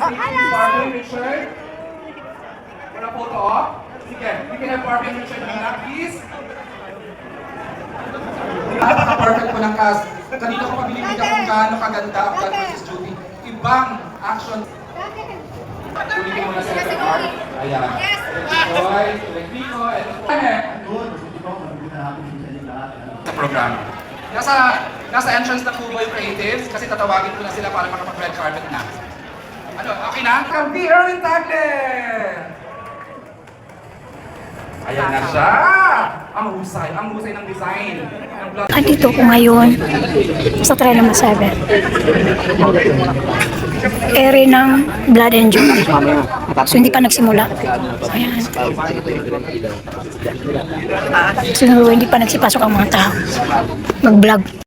Barbie Richard. Wala photo op. Sige, you can have Barbie and Richard Mina, please. Napaka-perfect po ng cast. Kanina ko pabilibig kung gaano kaganda ang Blood vs. Judy. Ibang action. Ulitin mo na sa second part. Ayan. Boy, Pico, and sa programa. Nasa entrance na Kuboy Creatives kasi tatawagin ko na sila para makapag-red carpet na. Ano, okay na? Kampi Erwin Tagle! Ayan na siya! Ang husay ng design. Andito ko ngayon sa Trinoma 7. Ere ng Blood and Judy. So hindi pa nagsimula. Ayan. So hindi pa nagsipasok ang mga tao. Mag-vlog.